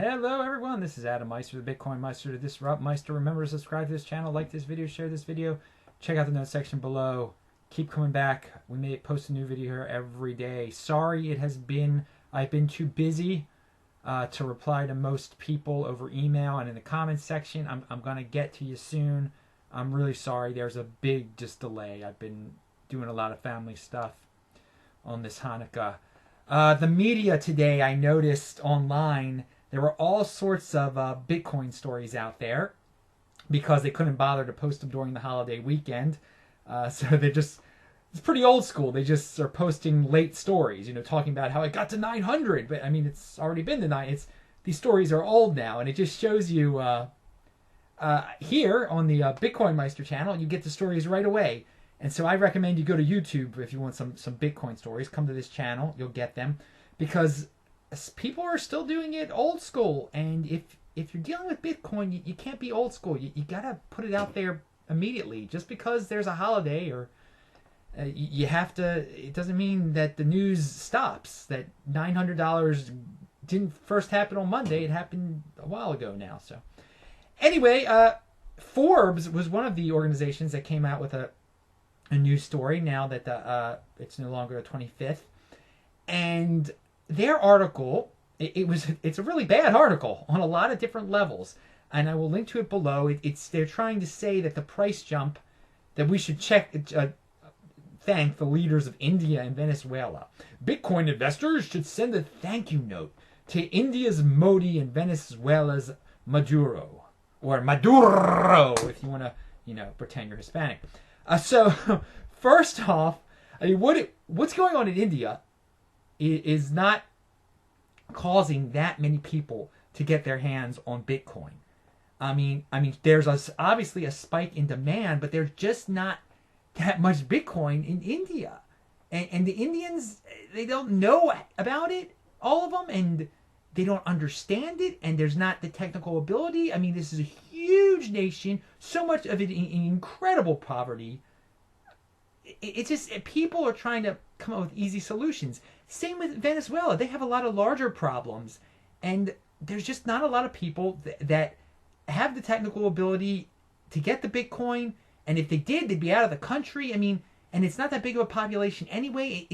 Hello everyone, this is Adam Meister, the BitcoinMeister, to Disrupt Meister. Remember to subscribe to this channel, like this video, share this video, check out the notes section below. Keep coming back. We may post a new video here every day. Sorry I've been too busy to reply to most people over email and in the comments section. I'm going to get to you soon. I'm really sorry. There's a big delay. I've been doing a lot of family stuff on this Hanukkah. The media today, I noticed online, there were all sorts of Bitcoin stories out there because they couldn't bother to post them during the holiday weekend. So it's pretty old school. They just are posting late stories, talking about how it got to 900. But I mean, it's already been to 9. These stories are old now, and it just shows you here on the BitcoinMeister channel, you get the stories right away. And so I recommend you go to YouTube if you want some Bitcoin stories. Come to this channel, you'll get them, because people are still doing it old school. And if you're dealing with Bitcoin, you can't be old school. You gotta put it out there immediately. Just because there's a holiday or you have to, it doesn't mean that the news stops. That $900 didn't first happen on Monday. It happened a while ago now. So anyway, Forbes was one of the organizations that came out with a news story now that it's no longer the 25th, and their article, it's a really bad article on a lot of different levels, and I will link to it below. They're trying to say that the price jump, that we should thank the leaders of India and Venezuela. Bitcoin investors should send a thank you note to India's Modi and Venezuela's Maduro, or Maduro if you want to pretend you're Hispanic. So, first off, I mean, what's going on in India is not causing that many people to get their hands on Bitcoin. I mean, there's obviously a spike in demand, but there's just not that much Bitcoin in India. And the Indians, they don't know about it, all of them, and they don't understand it, and there's not the technical ability. I mean, this is a huge nation, so much of it in incredible poverty. It's just, people are trying to come up with easy solutions. Same with Venezuela. They have a lot of larger problems, and there's just not a lot of people that have the technical ability to get the Bitcoin, and if they did, they'd be out of the country. I mean, and it's not that big of a population anyway.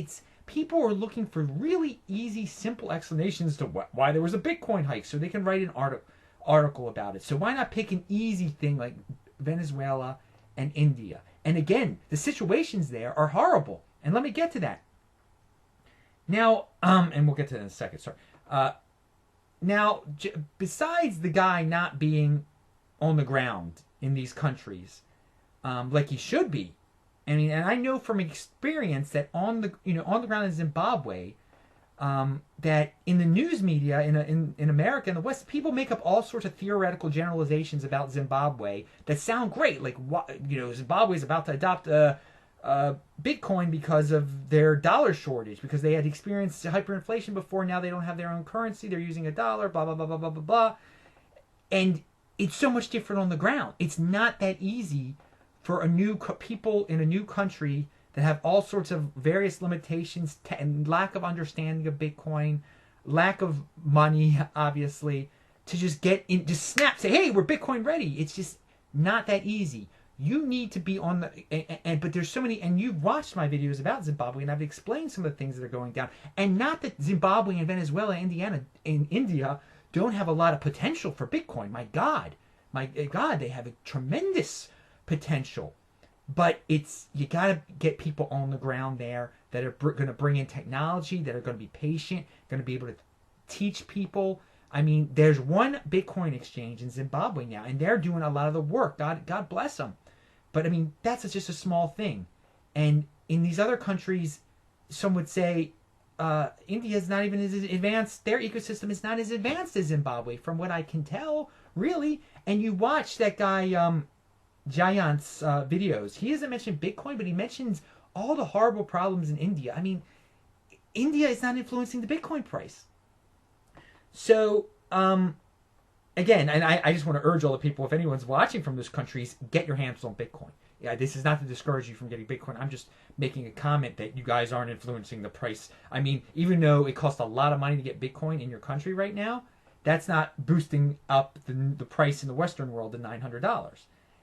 People are looking for really easy, simple explanations to why there was a Bitcoin hike, so they can write an article about it. So why not pick an easy thing like Venezuela and India? And again, the situations there are horrible. And let me get to that. Now, and we'll get to that in a second, sorry. Now, besides the guy not being on the ground in these countries, like he should be, I mean, and I know from experience that on the ground in Zimbabwe, that in the news media in America and the West, people make up all sorts of theoretical generalizations about Zimbabwe that sound great. Like, Zimbabwe is about to adopt Bitcoin because of their dollar shortage, because they had experienced hyperinflation before. Now they don't have their own currency. They're using a dollar, blah, blah, blah, blah, blah, blah, blah. And it's so much different on the ground. It's not that easy for people in a new country that have all sorts of various limitations and lack of understanding of Bitcoin, lack of money, obviously, to just snap, say, hey, we're Bitcoin ready. It's just not that easy. You need to be on but there's so many, and you've watched my videos about Zimbabwe, and I've explained some of the things that are going down. And not that Zimbabwe and Venezuela, and India don't have a lot of potential for Bitcoin. My God, they have a tremendous potential. But you got to get people on the ground there that are going to bring in technology, that are going to be patient, going to be able to teach people. I mean, there's one Bitcoin exchange in Zimbabwe now, and they're doing a lot of the work. God bless them. But I mean, that's just a small thing. And in these other countries, some would say India is not even as advanced. Their ecosystem is not as advanced as Zimbabwe, from what I can tell, really. And you watch that guy Giant's videos. He doesn't mention Bitcoin, but he mentions all the horrible problems in India. I mean, India is not influencing the Bitcoin price. So, again, and I just want to urge all the people, if anyone's watching from those countries, get your hands on Bitcoin. Yeah, this is not to discourage you from getting Bitcoin. I'm just making a comment that you guys aren't influencing the price. I mean, even though it costs a lot of money to get Bitcoin in your country right now, that's not boosting up the price in the Western world to $900.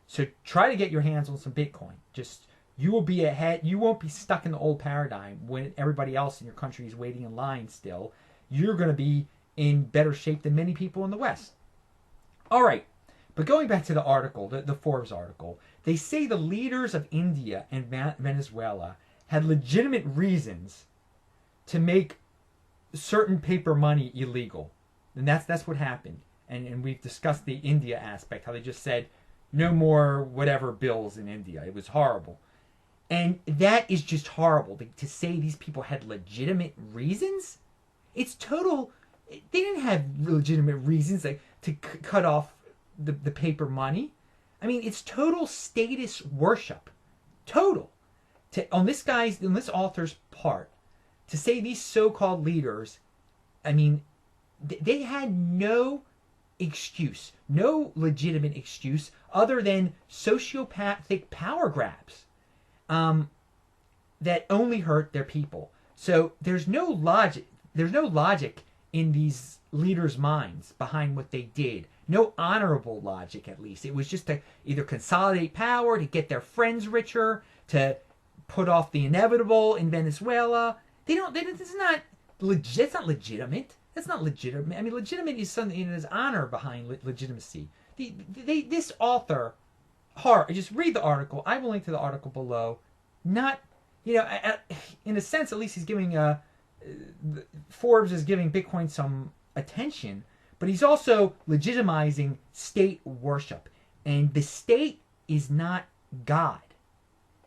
So try to get your hands on some Bitcoin. Just, you will be ahead. You won't be stuck in the old paradigm when everybody else in your country is waiting in line still. You're going to be in better shape than many people in the West. All right. But going back to the article, the Forbes article, they say the leaders of India and Venezuela had legitimate reasons to make certain paper money illegal. And that's what happened. And we've discussed the India aspect, how they just said, no more whatever bills in India. It was horrible. And that is just horrible. To say these people had legitimate reasons? It's total... They didn't have legitimate reasons to cut off the paper money. I mean, it's total status worship. Total. On this author's part, to say these so-called leaders, I mean, they had no excuse, no legitimate excuse other than sociopathic power grabs that only hurt their people. So there's no logic. There's no logic in these leaders' minds behind what they did. No honorable logic, at least. It was just to either consolidate power, to get their friends richer, to put off the inevitable in Venezuela. This is not legit. It's not legitimate. That's not legitimate. I mean, legitimate is something. There's honor behind legitimacy. This author, just read the article. I will link to the article below. Not, in a sense, at least he's giving Forbes is giving Bitcoin some attention, but he's also legitimizing state worship, and the state is not God.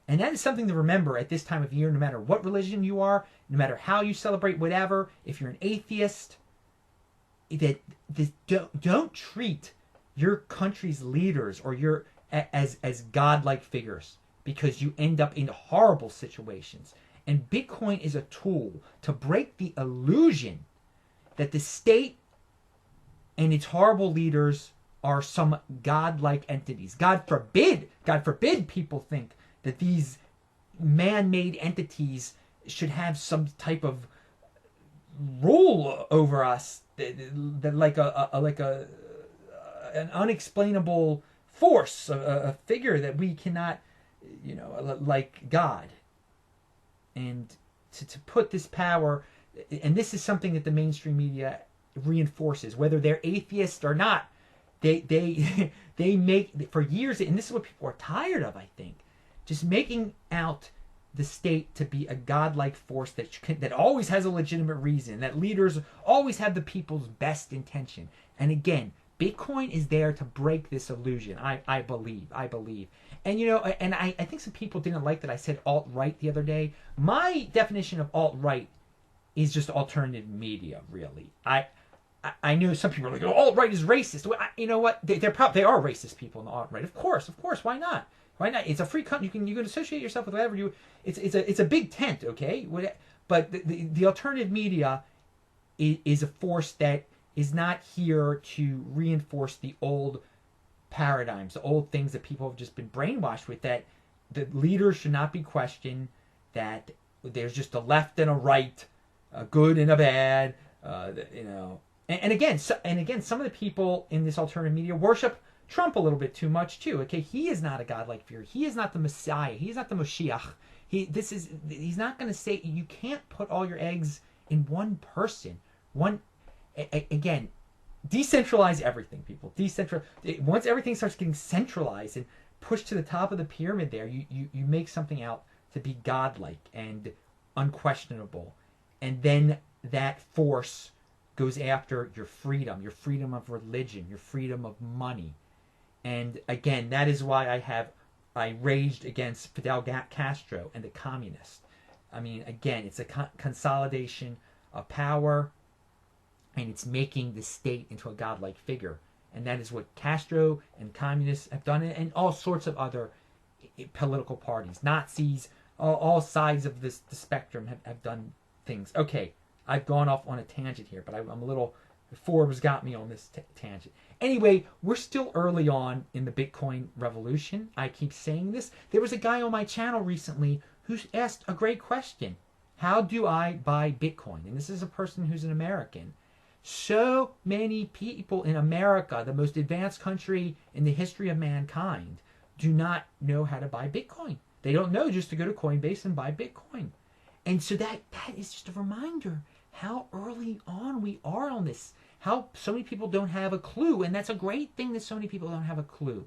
And that is something to remember at this time of year, no matter what religion you are, no matter how you celebrate whatever. If you're an atheist, don't treat your country's leaders or as godlike figures, because you end up in horrible situations. And Bitcoin is a tool to break the illusion that the state and its horrible leaders are some godlike entities. God forbid people think that these man-made entities should have some type of rule over us, that like an unexplainable force, a figure that we cannot, like God. And to put this power, and this is something that the mainstream media reinforces, whether they're atheists or not, they make, for years, and this is what people are tired of, I think, just making out the state to be a godlike force that always has a legitimate reason, that leaders always have the people's best intention. And again, Bitcoin is there to break this illusion. I believe. And and I think some people didn't like that I said alt-right the other day. My definition of alt-right is just alternative media, really. I know some people are like, oh, alt-right is racist. Well, you know what? They are racist people in the alt-right. Of course. Why not? Why not? It's a free country. You can associate yourself with whatever you. It's a big tent, okay? But the alternative media is a force that is not here to reinforce the old paradigms, the old things that people have just been brainwashed with, that the leaders should not be questioned, that there's just a left and a right, a good and a bad, And again, some of the people in this alternative media worship Trump a little bit too much too. Okay, he is not a godlike figure. He is not the Messiah. He is not the Moshiach. He's not going to say, you can't put all your eggs in one person. Again, decentralize everything, people. Once everything starts getting centralized and pushed to the top of the pyramid there, you make something out to be godlike and unquestionable. And then that force goes after your freedom of religion, your freedom of money. And again, that is why I raged against Fidel Castro and the communists. I mean, again, it's a consolidation of power, and it's making the state into a godlike figure. And that is what Castro and communists have done, and all sorts of other political parties. Nazis, all sides of the spectrum have done things. Okay, I've gone off on a tangent here, but I'm a little... Forbes got me on this tangent. Anyway, we're still early on in the Bitcoin revolution. I keep saying this. There was a guy on my channel recently who asked a great question. How do I buy Bitcoin? And this is a person who's an American. So many people in America, the most advanced country in the history of mankind, do not know how to buy Bitcoin. They don't know just to go to Coinbase and buy Bitcoin. And so that is just a reminder how early on we are on this. How so many people don't have a clue. And that's a great thing that so many people don't have a clue.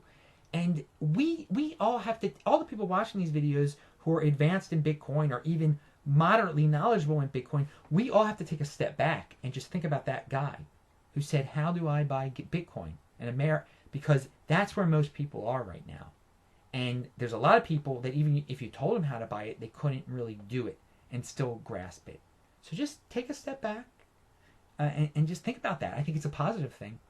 And we all have to, all the people watching these videos who are advanced in Bitcoin or even moderately knowledgeable in Bitcoin, we all have to take a step back and just think about that guy who said, how do I buy Bitcoin in America? Because that's where most people are right now. And there's a lot of people that even if you told them how to buy it, they couldn't really do it and still grasp it. So just take a step back and just think about that. I think it's a positive thing.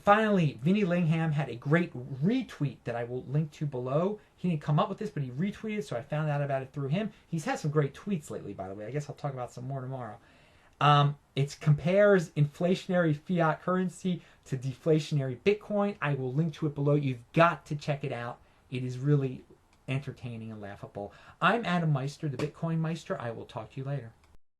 Finally, Vinny Lingham had a great retweet that I will link to below. He didn't come up with this, but he retweeted, so I found out about it through him. He's had some great tweets lately, by the way. I guess I'll talk about some more tomorrow. It compares inflationary fiat currency to deflationary Bitcoin. I will link to it below. You've got to check it out. It is really entertaining and laughable. I'm Adam Meister, the BitcoinMeister. I will talk to you later.